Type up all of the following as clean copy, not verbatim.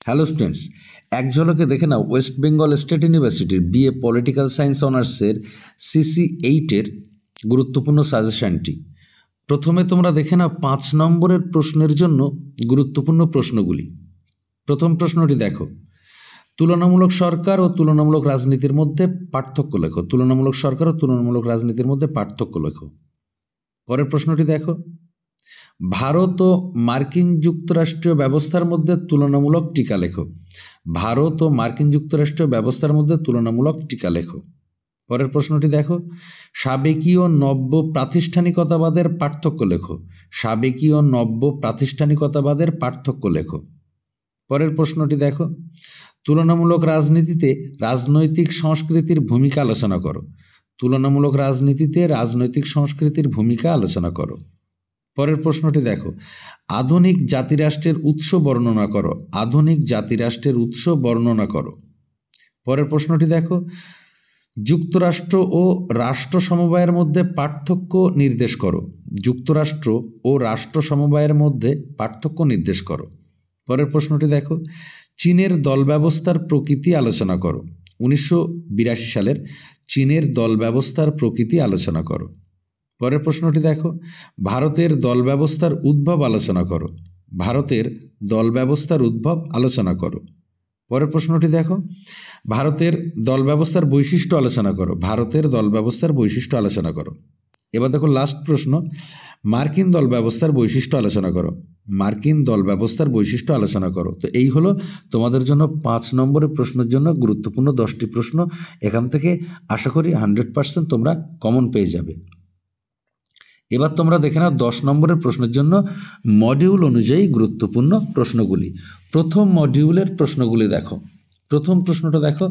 Hello students, এক ঝলকে দেখে নাও ওয়েস্ট বেঙ্গল স্টেট ইউনিভার্সিটির বিএ পলিটিক্যাল সায়েন্স অনার্সের CC8-এর গুরুত্বপূর্ণ সাজেশনটি। প্রথমে তোমরা দেখে নাও 5 নম্বরের প্রশ্নের জন্য গুরুত্বপূর্ণ প্রশ্নগুলি। প্রথম প্রশ্নটি দেখো, তুলনামূলক সরকার ও তুলনামূলক রাজনীতির মধ্যে পার্থক্য লেখো। তুলনামূলক সরকার ও তুলনামূলক রাজনীতির মধ্যে পার্থক্য লেখো। পরের প্রশ্নটি দেখো, ভারত ও মার্কিন যুক্তরাষ্ট্রীয় ব্যবস্থার মধ্যে তুলনামূলক টিকা লেখো। ভারত ও মার্কিন যুক্তরাষ্ট্রীয় ব্যবস্থার মধ্যে তুলনামূলক টিকা লেখো। পরের প্রশ্নটি দেখো, সাবেকীয় নব্য প্রাতিষ্ঠানিকতাবাদের পার্থক্য লেখো। সাবেকীয় নব্য প্রাতিষ্ঠানিকতাবাদের পার্থক্য লেখো। পরের প্রশ্নটি দেখো, তুলনামূলক রাজনীতিতে রাজনৈতিক সংস্কৃতির ভূমিকা আলোচনা করো। তুলনামূলক রাজনীতিতে রাজনৈতিক সংস্কৃতির ভূমিকা আলোচনা করো। পরের প্রশ্নটি দেখো, আধুনিক জাতিরাষ্ট্রের উৎস বর্ণনা করো। আধুনিক জাতিরাষ্ট্রের উৎস বর্ণনা করো। পরের প্রশ্নটি দেখো, যুক্তরাষ্ট্র ও রাষ্ট্র সমবায়ের মধ্যে পার্থক্য নির্দেশ করো। যুক্তরাষ্ট্র ও রাষ্ট্র সমবায়ের মধ্যে পার্থক্য নির্দেশ করো। পরের প্রশ্নটি দেখো, চীনের দল ব্যবস্থার প্রকৃতি আলোচনা করো। 1982 সালের চীনের দল ব্যবস্থার প্রকৃতি আলোচনা করো। পরের প্রশ্নটি দেখো, ভারতের দল ব্যবস্থার উদ্ভব আলোচনা করো। ভারতের দল ব্যবস্থার উদ্ভব আলোচনা করো। পরের প্রশ্নটি দেখো, ভারতের দল ব্যবস্থার বৈশিষ্ট্য আলোচনা করো। ভারতের দল ব্যবস্থার বৈশিষ্ট্য আলোচনা করো। এবার দেখো লাস্ট প্রশ্ন, মার্কিন দল ব্যবস্থার বৈশিষ্ট্য আলোচনা করো। মার্কিন দল ব্যবস্থার বৈশিষ্ট্য আলোচনা করো। তো এই হলো তোমাদের জন্য 5 নম্বরের প্রশ্নের জন্য গুরুত্বপূর্ণ 10টি প্রশ্ন। এখান থেকে আশা করি 100% তোমরা কমন পেয়ে যাবে। এবার তোমরা দেখে নাও 10 নম্বরের প্রশ্নের জন্য মডিউল অনুযায়ী গুরুত্বপূর্ণ প্রশ্নগুলি। প্রথম মডিউলের প্রশ্নগুলি দেখো। প্রথম প্রশ্নটা দেখো,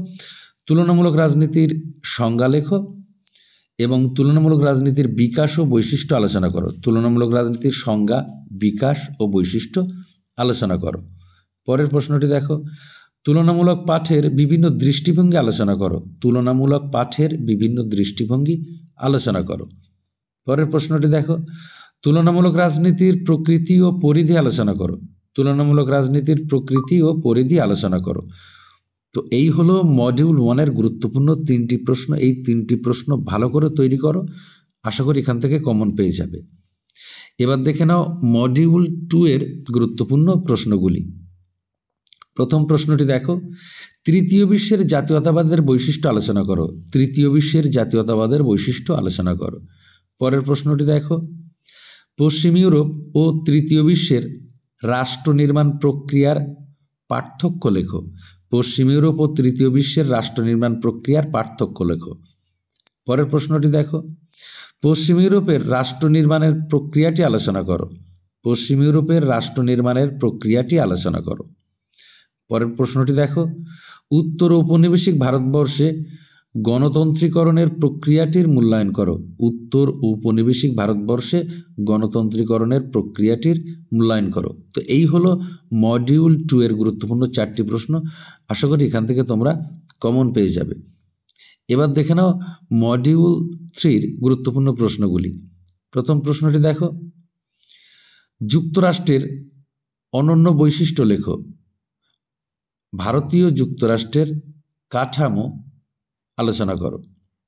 তুলনামূলক রাজনীতির সংজ্ঞা লেখো এবং তুলনামূলক রাজনীতির বিকাশ ও বৈশিষ্ট্য আলোচনা করো। তুলনামূলক রাজনীতির সংজ্ঞা, বিকাশ ও বৈশিষ্ট্য আলোচনা করো। পরের প্রশ্নটি দেখো, তুলনামূলক পাঠের বিভিন্ন দৃষ্টিভঙ্গি আলোচনা করো। তুলনামূলক পাঠের বিভিন্ন দৃষ্টিভঙ্গি আলোচনা করো। পরের প্রশ্নটি দেখো, তুলনামূলক রাজনীতির প্রকৃতি ও পরিধি আলোচনা করো। তুলনামূলক রাজনীতির প্রকৃতি ও পরিধি আলোচনা করো। তো এই হলো মডিউল 1-এর গুরুত্বপূর্ণ 3টি প্রশ্ন। এই 3টি প্রশ্ন ভালো করে তৈরি করো, আশা করি এখান থেকে কমন পেয়ে যাবে। এবার দেখে নাও মডিউল 2-এর গুরুত্বপূর্ণ প্রশ্নগুলি। প্রথম প্রশ্নটি দেখো, তৃতীয় বিশ্বের জাতীয়তাবাদের বৈশিষ্ট্য আলোচনা করো। তৃতীয় বিশ্বের জাতীয়তাবাদের বৈশিষ্ট্য আলোচনা করো। পরের প্রশ্নটি দেখো, পশ্চিম ইউরোপ ও তৃতীয় বিশ্বের রাষ্ট্র নির্মাণ প্রক্রিয়ার পার্থক্য লেখো। পশ্চিম ইউরোপ ও তৃতীয় বিশ্বের রাষ্ট্র নির্মাণ প্রক্রিয়ার পার্থক্য লেখো। পরের প্রশ্নটি দেখো, পশ্চিম ইউরোপের রাষ্ট্র নির্মাণের প্রক্রিয়াটি আলোচনা করো। পশ্চিম ইউরোপের রাষ্ট্র নির্মাণের প্রক্রিয়াটি আলোচনা করো। পরের প্রশ্নটি দেখো, উত্তর ঔপনিবেশিক ভারতবর্ষে গণতন্ত্রীকরণের প্রক্রিয়াটির মূল্যায়ন করো। উত্তর ঔপনিবেশিক ভারতবর্ষে গণতন্ত্রীকরণের প্রক্রিয়াটির মূল্যায়ন করো। তো এই হলো মডিউল 2-এর গুরুত্বপূর্ণ 4টি প্রশ্ন। আশা করি এখান থেকে তোমরা কমন পেয়ে যাবে। এবার দেখে নাও মডিউল 3-র গুরুত্বপূর্ণ প্রশ্নগুলি। প্রথম প্রশ্নটি দেখো, যুক্তরাষ্ট্রের অনন্য বৈশিষ্ট্য লেখো। ভারতীয় যুক্তরাষ্ট্রের কাঠামো আলোচনা করো।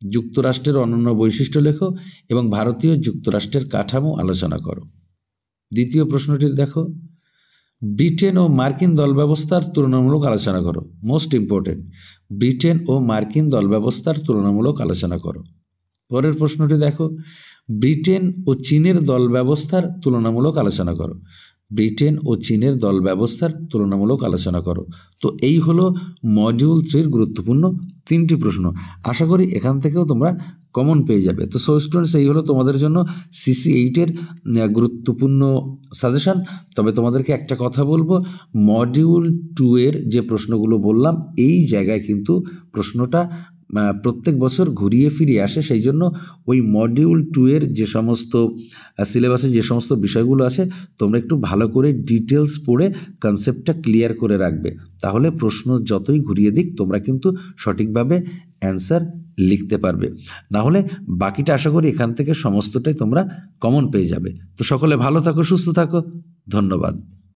যুক্তরাষ্ট্রের অনন্য বৈশিষ্ট্য লেখো এবং ভারতীয় যুক্তরাষ্ট্রের কাঠামো আলোচনা করো। দ্বিতীয় প্রশ্নটি দেখো, ব্রিটেন ও মার্কিন দল ব্যবস্থার তুলনামূলক আলোচনা করো। মোস্ট ইম্পর্টেন্ট, ব্রিটেন ও মার্কিন দল ব্যবস্থার তুলনামূলক আলোচনা করো। পরের প্রশ্নটি দেখো, ব্রিটেন ও চীনের দল ব্যবস্থার তুলনামূলক আলোচনা করো। ব্রিটেন ও চীনের দল ব্যবস্থার তুলনামূলক আলোচনা করো। তো এই হলো মডিউল 3-র গুরুত্বপূর্ণ 3টি প্রশ্ন। আশা করি এখান থেকেও তোমরা কমন পেয়ে যাবে। তো সো স্টুডেন্টস, এই হলো তোমাদের জন্য CC8-এর গুরুত্বপূর্ণ সাজেশন। তবে তোমাদেরকে একটা কথা বলবো, মডিউল 2-এর যে প্রশ্নগুলো বললাম, এই জায়গায় কিন্তু প্রশ্নটা প্রত্যেক বছর ঘুরিয়ে ফিরিয়ে আসে। সেই জন্য ওই মডিউল 2-এর যে সমস্ত সিলেবাসে যে সমস্ত বিষয়গুলো আছে, তোমরা একটু ভালো করে ডিটেলস পড়ে কনসেপ্টটা ক্লিয়ার করে রাখবে। তাহলে প্রশ্ন যতই ঘুরিয়ে দিক, তোমরা কিন্তু সঠিকভাবে অ্যান্সার লিখতে পারবে। না হলে বাকিটা আশা করি এখান থেকে সমস্তটাই তোমরা কমন পেয়ে যাবে। তো সকলে ভালো থাকো, সুস্থ থাকো, ধন্যবাদ।